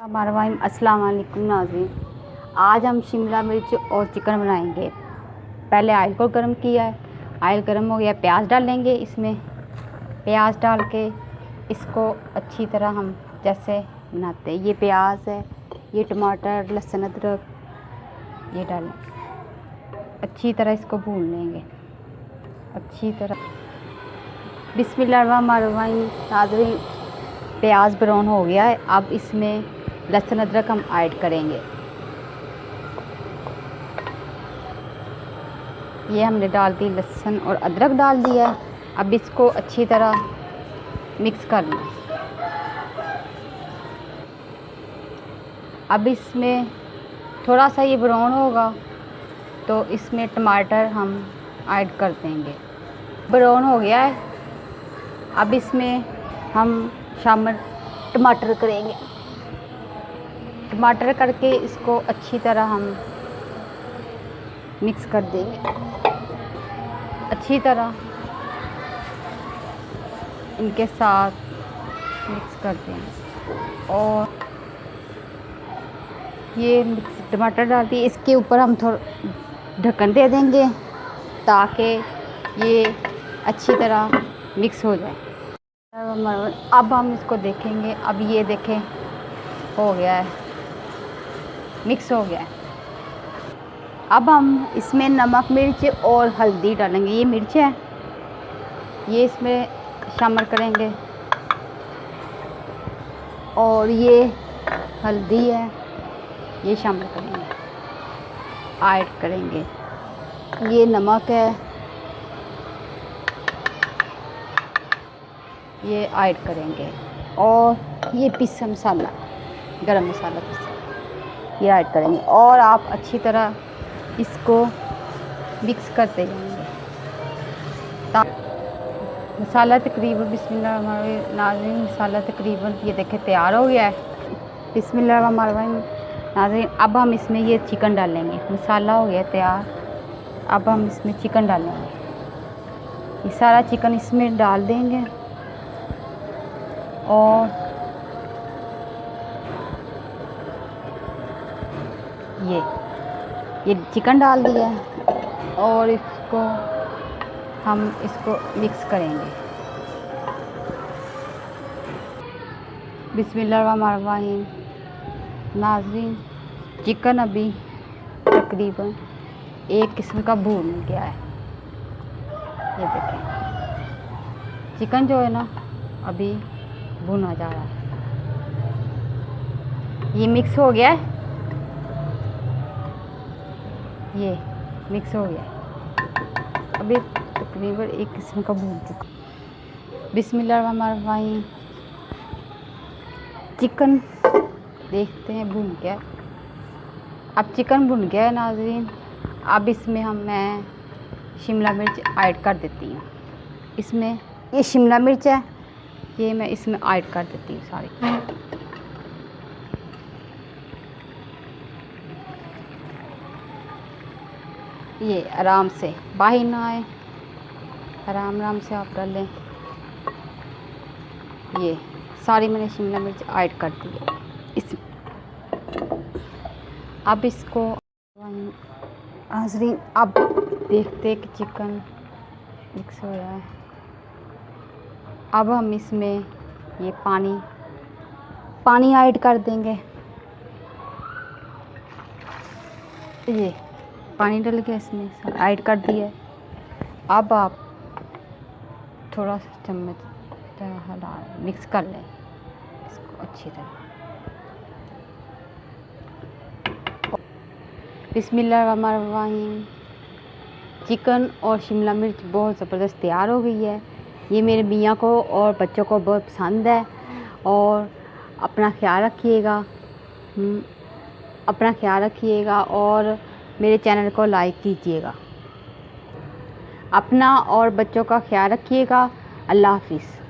अस्सलाम वालेकुम नाज़रीन। आज हम शिमला मिर्च और चिकन बनाएंगे। पहले ऑयल को गर्म किया है, ऑयल गर्म हो गया, प्याज डालेंगे। इसमें प्याज डाल के इसको अच्छी तरह हम जैसे बनाते हैं, ये प्याज है, ये टमाटर, लहसुन, अदरक ये डालें। अच्छी तरह इसको भून लेंगे अच्छी तरह। बिस्मिल्लाहिर्रहमानिर्रहीम। नाज़रीन, प्याज ब्राउन हो गया है, अब इसमें लहसुन अदरक हम ऐड करेंगे। ये हमने डाल दी, लहसुन और अदरक डाल दिया है। अब इसको अच्छी तरह मिक्स कर लें। अब इसमें थोड़ा सा ये ब्राउन होगा तो इसमें टमाटर हम ऐड कर देंगे। ब्राउन हो गया है, अब इसमें हम शामिल टमाटर करेंगे। टमाटर करके इसको अच्छी तरह हम मिक्स कर देंगे। अच्छी तरह इनके साथ मिक्स कर देंगे और ये मिक्स टमाटर डाल दिए। इसके ऊपर हम थोड़ा ढक्कन दे देंगे ताकि ये अच्छी तरह मिक्स हो जाए। अब हम इसको देखेंगे। अब ये देखें, हो गया है, मिक्स हो गया है। अब हम इसमें नमक, मिर्च और हल्दी डालेंगे। ये मिर्च है, ये इसमें शामिल करेंगे और ये हल्दी है, ये शामिल करेंगे, ऐड करेंगे। ये नमक है, ये ऐड करेंगे और ये पिसा मसाला, गरम मसाला पिसा, ये ऐड करेंगे और आप अच्छी तरह इसको मिक्स करते जाएंगे। मसाला तकरीबन बिस्मिल्लाहिर्रहमानिर्रहीम, मसाला तकरीबन ये देखें तैयार हो गया है। बिस्मिल्लाहिर्रहमानिर्रहीम। नाज़रीन, अब हम इसमें ये चिकन डालेंगे। मसाला हो गया तैयार, अब हम इसमें चिकन डालेंगे। ये सारा चिकन इसमें डाल देंगे और ये चिकन डाल दिया है और हम इसको मिक्स करेंगे। बिस्मिल्लाहिर्रहमानिर्रहीम। नाज़रीन, चिकन अभी तकरीबन एक किस्म का भून गया है। ये देखें, चिकन जो है ना अभी भुना जा रहा है। ये मिक्स हो गया है, ये मिक्स हो गया। अभी तकरीबन एक किस्म का भून चुका। बिस्मिल्लाहिर्रहमानिर्रहीम। चिकन देखते हैं भुन गया। अब चिकन भुन गया है नाज़रीन। अब इसमें मैं शिमला मिर्च ऐड कर देती हूँ। इसमें ये शिमला मिर्च है, ये मैं इसमें ऐड कर देती हूँ सारी। ये आराम से बाहर ना आए, आराम आराम से आप डालें। ये सारी मैंने शिमला मिर्च ऐड कर दी है इस। अब इसको नाज़रीन, अब देखते कि चिकन मिक्स हो रहा है। अब हम इसमें ये पानी ऐड कर देंगे। ये पानी डाल के इसमें सब ऐड कर दिया। अब आप थोड़ा सा चम्मच हला मिक्स कर लें इसको अच्छी तरह। बिस्मिल्लाहिर्रहमानिर्रहीम। चिकन और शिमला मिर्च बहुत ज़बरदस्त तैयार हो गई है। ये मेरे मियाँ को और बच्चों को बहुत पसंद है। और अपना ख्याल रखिएगा, अपना ख्याल रखिएगा और मेरे चैनल को लाइक कीजिएगा। अपना और बच्चों का ख्याल रखिएगा। अल्लाह हाफिज़।